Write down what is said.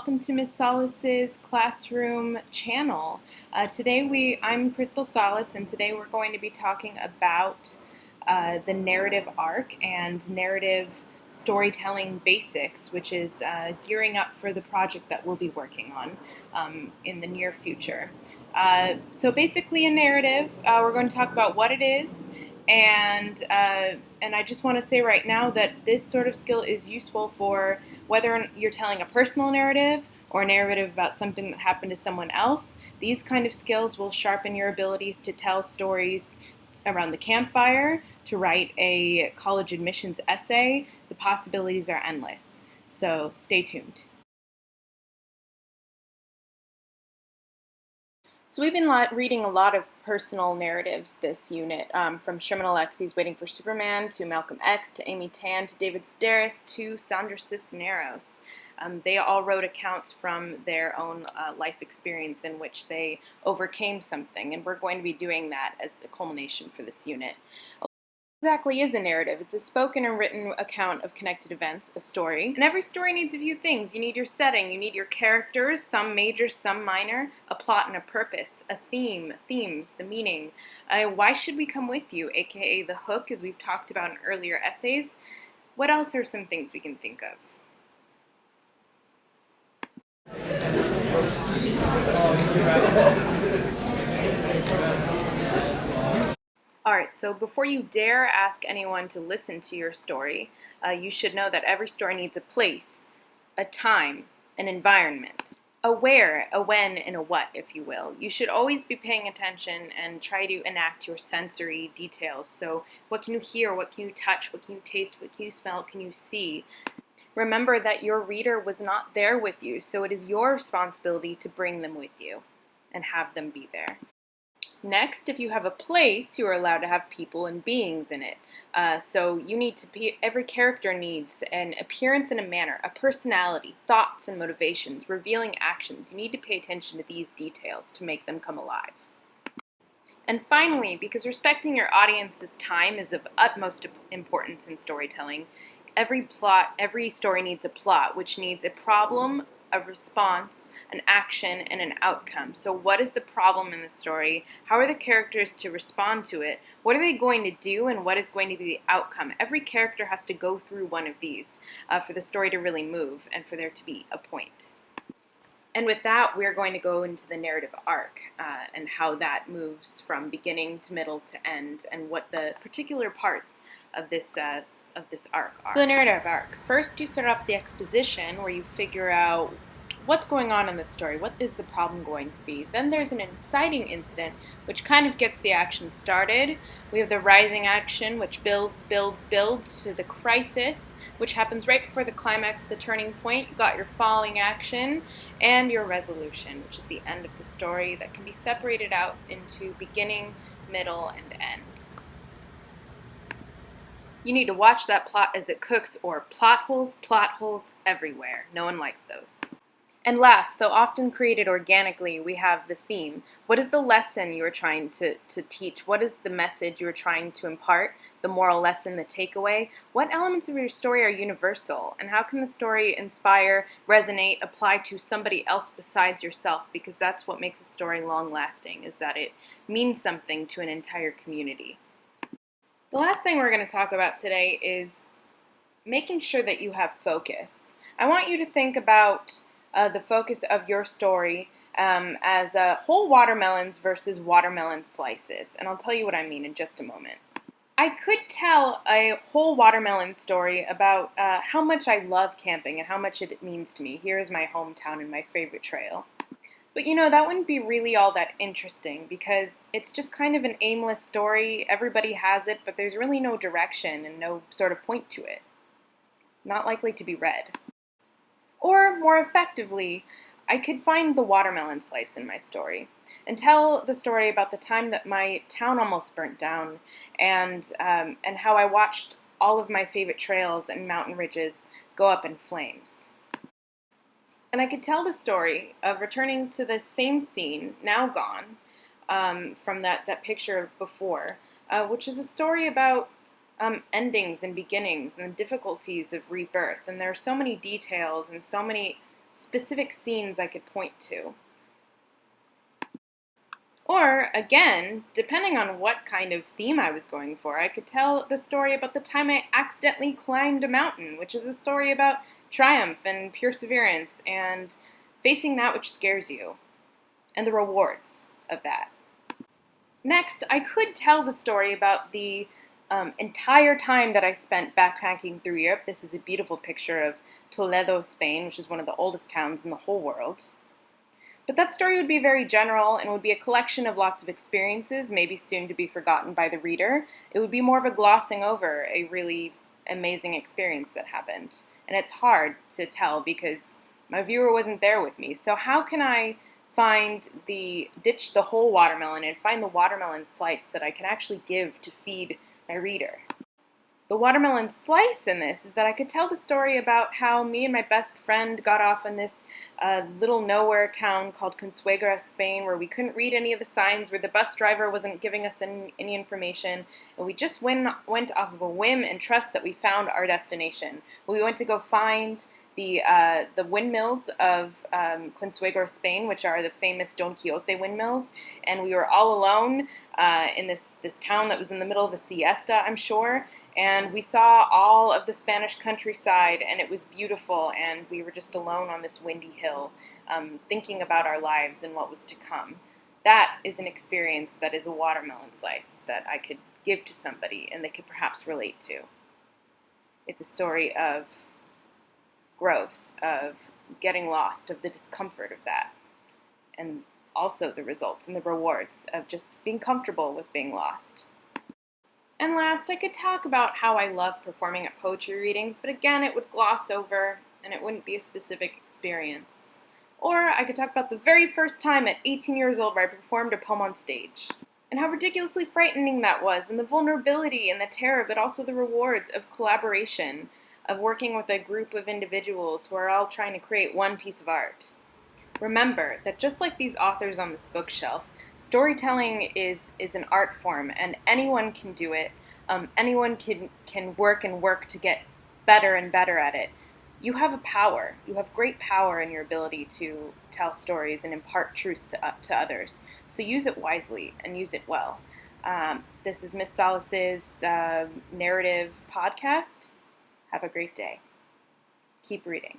welcome to Miss Salas's classroom channel. I'm Crystal Salas, and today we're going to be talking about the narrative arc and narrative storytelling basics, which is gearing up for the project that we'll be working on in the near future. So basically a narrative, we're going to talk about what it is, and I just want to say right now that this sort of skill is useful for whether you're telling a personal narrative or a narrative about something that happened to someone else. These kind of skills will sharpen your abilities to tell stories around the campfire, to write a college admissions essay. The possibilities are endless. So stay tuned. So we've been reading a lot of personal narratives this unit, from Sherman Alexie's Waiting for Superman to Malcolm X to Amy Tan to David Sedaris to Sandra Cisneros. They all wrote accounts from their own life experience in which they overcame something, and we're going to be doing that as the culmination for this unit. Exactly is a narrative. It's a spoken and written account of connected events, a story. And every story needs a few things. You need your setting, you need your characters, some major, some minor, a plot and a purpose, a theme, themes, the meaning. Why should we come with you, aka the hook, as we've talked about in earlier essays. What else are some things we can think of? Alright, so before you dare ask anyone to listen to your story, you should know that every story needs a place, a time, an environment, a where, a when, and a what, if you will. You should always be paying attention and try to enact your sensory details. So what can you hear, what can you touch, what can you taste, what can you smell, what can you see? Remember that your reader was not there with you, so it is your responsibility to bring them with you and have them be there. Next, if you have a place, you are allowed to have people and beings in it. So you need to be, every character needs an appearance and a manner, a personality, thoughts and motivations, revealing actions. You need to pay attention to these details to make them come alive. And finally, because respecting your audience's time is of utmost importance in storytelling, every story needs a plot, which needs a problem, a response, an action, and an outcome. So what is the problem in the story? How are the characters to respond to it? What are they going to do, and what is going to be the outcome? Every character has to go through one of these for the story to really move and for there to be a point. And with that, we're going to go into the narrative arc and how that moves from beginning to middle to end, and what the particular parts of this arc are. So the narrative arc. First, you start off with the exposition, where you figure out what's going on in the story. What is the problem going to be? Then there's an inciting incident, which kind of gets the action started. We have the rising action, which builds to the crisis, which happens right before the climax, the turning point. You got your falling action and your resolution, which is the end of the story that can be separated out into beginning, middle, and end. You need to watch that plot as it cooks, or plot holes everywhere. No one likes those. And last, though often created organically, we have the theme. What is the lesson you are trying to teach? What is the message you are trying to impart? The moral lesson, the takeaway? What elements of your story are universal? And how can the story inspire, resonate, apply to somebody else besides yourself? Because that's what makes a story long-lasting, is that it means something to an entire community. The last thing we're going to talk about today is making sure that you have focus. I want you to think about the focus of your story as whole watermelons versus watermelon slices. And I'll tell you what I mean in just a moment. I could tell a whole watermelon story about how much I love camping and how much it means to me. Here is my hometown and my favorite trail. But you know, that wouldn't be really all that interesting, because it's just kind of an aimless story. Everybody has it, but there's really no direction and no sort of point to it. Not likely to be read. Or, more effectively, I could find the watermelon slice in my story and tell the story about the time that my town almost burnt down, and how I watched all of my favorite trails and mountain ridges go up in flames. And I could tell the story of returning to the same scene, now gone, from that picture before, which is a story about endings and beginnings and the difficulties of rebirth. And there are so many details and so many specific scenes I could point to. Or, again, depending on what kind of theme I was going for, I could tell the story about the time I accidentally climbed a mountain, which is a story about triumph and perseverance and facing that which scares you, and the rewards of that. Next, I could tell the story about the entire time that I spent backpacking through Europe. This is a beautiful picture of Toledo, Spain, which is one of the oldest towns in the whole world. But that story would be very general and would be a collection of lots of experiences, maybe soon to be forgotten by the reader. It would be more of a glossing over a really amazing experience that happened. And it's hard to tell because my viewer wasn't there with me. So how can I ditch the whole watermelon and find the watermelon slice that I can actually give to feed my reader? The watermelon slice in this is that I could tell the story about how me and my best friend got off in this little nowhere town called Consuegra, Spain, where we couldn't read any of the signs, where the bus driver wasn't giving us any information, and we just went off of a whim and trust that we found our destination. We went to go find the windmills of Consuegra, Spain, which are the famous Don Quixote windmills, and we were all alone in this town that was in the middle of a siesta, I'm sure, and we saw all of the Spanish countryside, and it was beautiful, and we were just alone on this windy hill, thinking about our lives and what was to come. That is an experience that is a watermelon slice that I could give to somebody and they could perhaps relate to. It's a story of growth, of getting lost, of the discomfort of that, and also the results and the rewards of just being comfortable with being lost. And last, I could talk about how I love performing at poetry readings, but again, it would gloss over and it wouldn't be a specific experience. Or I could talk about the very first time at 18 years old where I performed a poem on stage, and how ridiculously frightening that was, and the vulnerability and the terror, but also the rewards of collaboration, of working with a group of individuals who are all trying to create one piece of art. Remember that just like these authors on this bookshelf, storytelling is an art form, and anyone can do it. Anyone can work and work to get better and better at it. You have a power. You have great power in your ability to tell stories and impart truths to others. So use it wisely and use it well. This is Miss Salas's narrative podcast. Have a great day. Keep reading.